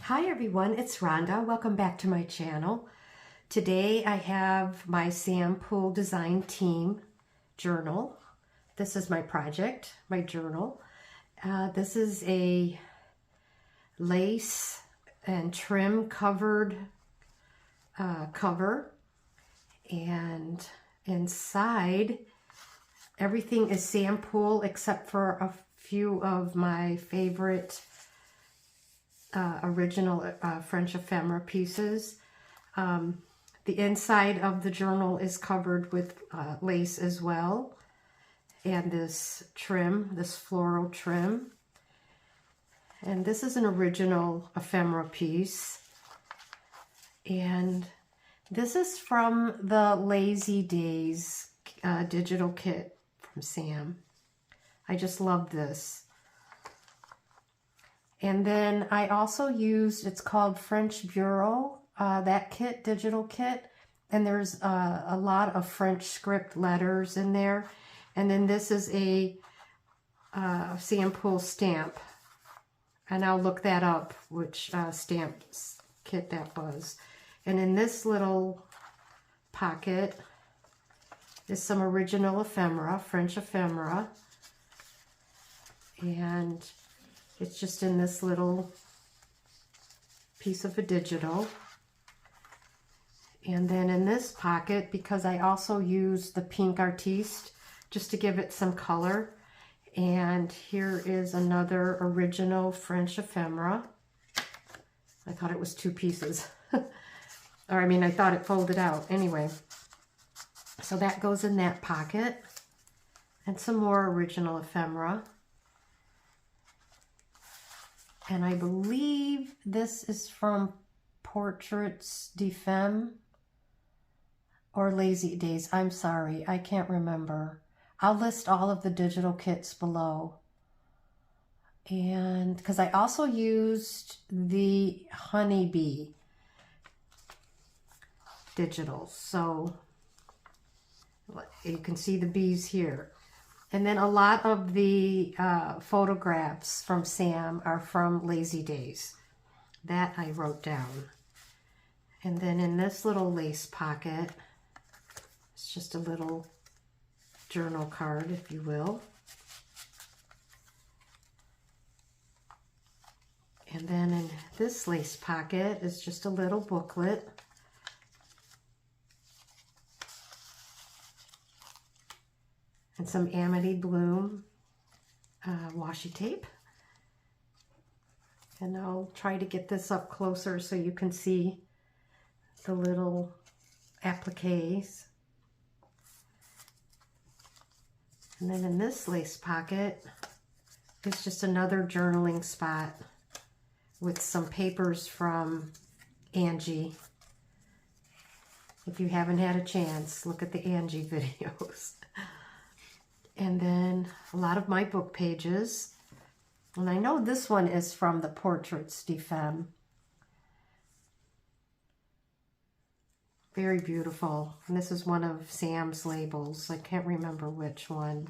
Hi everyone, it's Rhonda. Welcome back to my channel. Today I have my Sam Poole Design Team journal. This is my project, my journal. This is a lace and trim covered cover, and inside everything is Sam Poole except for a few of my favorite original French ephemera pieces. The inside of the journal is covered with lace as well, and this trim, this floral trim. And this is an original ephemera piece, and this is from the Lazy Days digital kit from Sam. I just love this. And then I also used, it's called French Bureau, that kit, digital kit. And there's a lot of French script letters in there. And then this is a Sam Poole stamp. And I'll look that up, which stamp kit that was. And in this little pocket is some original ephemera, French ephemera. And it's just in this little piece of a digital. And then in this pocket, because I also used the pink Artiste just to give it some color. And here is another original French ephemera. I thought it was two pieces. Or I mean, I thought it folded out. Anyway, so that goes in that pocket. And some more original ephemera. And I believe this is from Portraits de Femme or Lazy Days. I'm sorry, I can't remember. I'll list all of the digital kits below. And because I also used the Honeybee digitals. So you can see the bees here. And then a lot of the photographs from Sam are from Lazy Days. That I wrote down. And then in this little lace pocket, it's just a little journal card, if you will. And then in this lace pocket is just a little booklet. And some Amity Bloom washi tape. And I'll try to get this up closer so you can see the little appliques. And then in this lace pocket is just another journaling spot with some papers from Angie. If you haven't had a chance, look at the Angie videos. And then a lot of my book pages. And I know this one is from the Portraits de Femme. Very beautiful. And this is one of Sam's labels. I can't remember which one.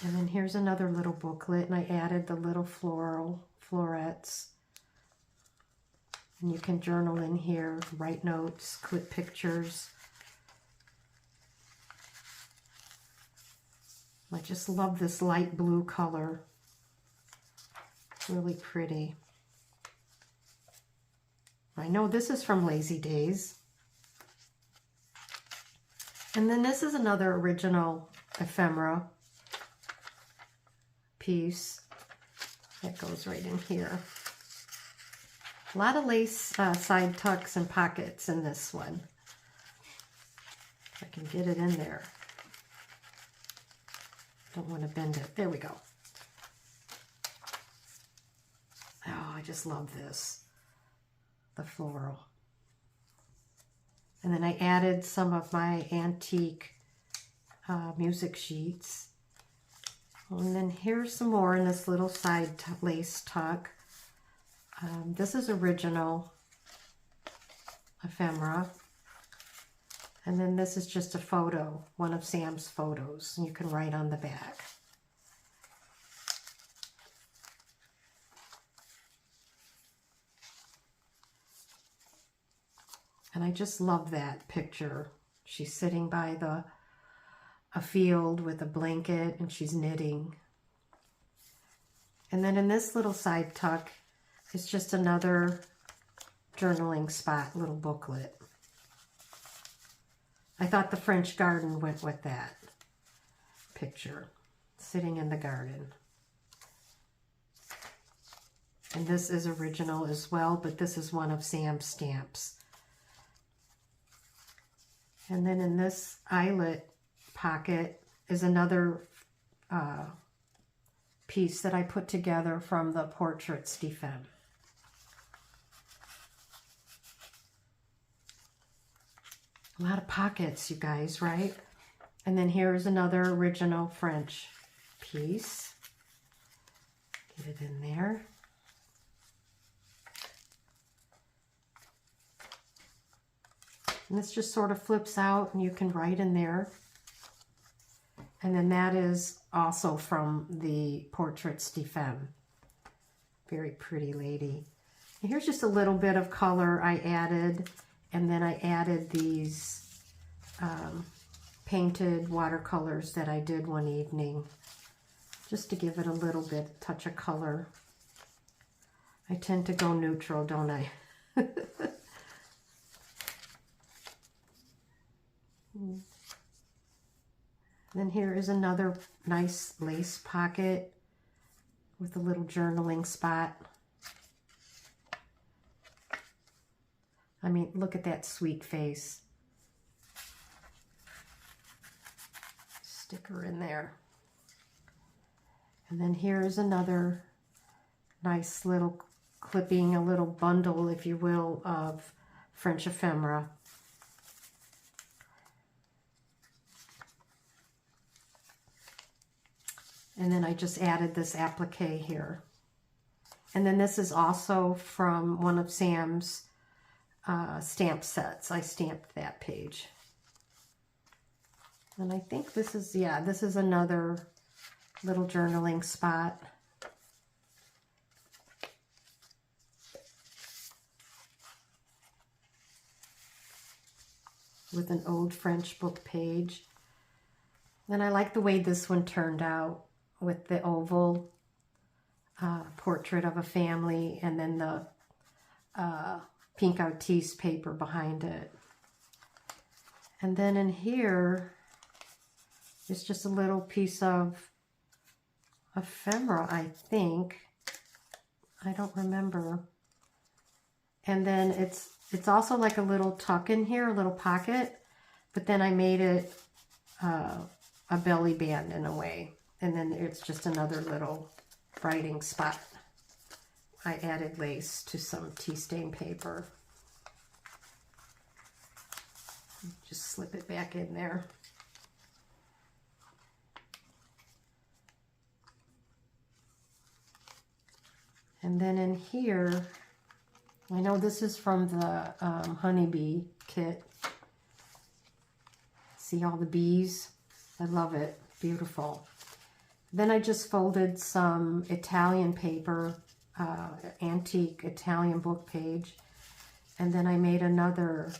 And then here's another little booklet, and I added the little florets. And you can journal in here, write notes, clip pictures. I just love this light blue color. Really pretty. I know this is from Lazy Days. And then this is another original ephemera piece that goes right in here. A lot of lace side tucks and pockets in this one. If I can get it in there. Don't want to bend it. There we go. Oh, I just love this. The floral. And then I added some of my antique music sheets. And then here's some more in this little side lace tuck. This is original ephemera. And then this is just a photo, one of Sam's photos, and you can write on the back. And I just love that picture. She's sitting by a field with a blanket and she's knitting. And then in this little side tuck is just another journaling spot, little booklet. I thought the French garden went with that picture, sitting in the garden. And this is original as well, but this is one of Sam's stamps. And then in this eyelet pocket is another piece that I put together from the Portraits de Femme. A lot of pockets, you guys, right? And then here's another original French piece. Get it in there. And this just sort of flips out and you can write in there. And then that is also from the Portraits de Femme. Very pretty lady. And here's just a little bit of color I added. And then I added these painted watercolors that I did one evening, just to give it a little bit, touch of color. I tend to go neutral, don't I? Then here is another nice lace pocket with a little journaling spot. I mean, look at that sweet face. Stick her in there. And then here's another nice little clipping, a little bundle, if you will, of French ephemera. And then I just added this applique here. And then this is also from one of Sam's stamp sets. I stamped that page. And I think this is, yeah, this is another little journaling spot. With an old French book page. And I like the way this one turned out with the oval portrait of a family and then the pink Artiste paper behind it. And then in here is just a little piece of ephemera, I think. I don't remember. And then it's also like a little tuck in here, a little pocket, but then I made it a belly band in a way. And then it's just another little writing spot. I added lace to some tea stain paper. Just slip it back in there. And then in here, I know this is from the honeybee kit. See all the bees? I love it. Beautiful. Then I just folded some Italian paper, antique Italian book page. And then I made another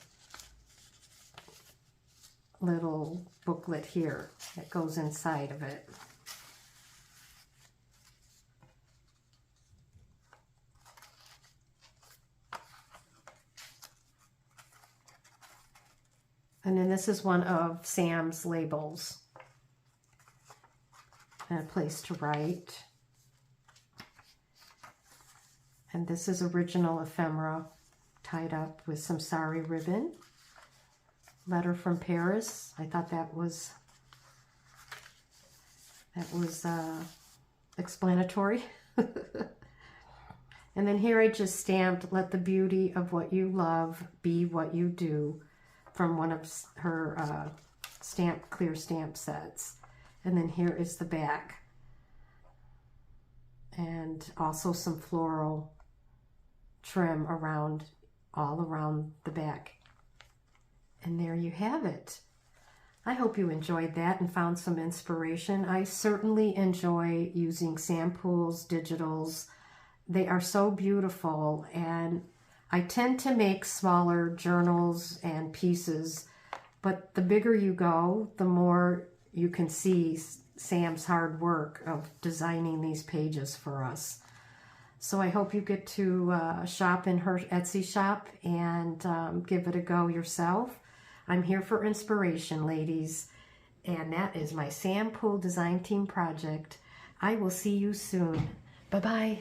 little booklet here that goes inside of it. And then this is one of Sam's labels. And a place to write. And this is original ephemera tied up with some sari ribbon. Letter from Paris. I thought that was explanatory. And then here I just stamped, "Let the beauty of what you love be what you do," from one of her clear stamp sets. And then here is the back. And also some floral trim all around the back And there you have it. I hope you enjoyed that and found some inspiration. I certainly enjoy using Sam Poole's digitals. They are so beautiful, and I tend to make smaller journals and pieces, but the bigger you go, the more you can see Sam's hard work of designing these pages for us. So I hope you get to shop in her Etsy shop and give it a go yourself. I'm here for inspiration, ladies. And that is my Sam Poole Design Team project. I will see you soon. Bye-bye.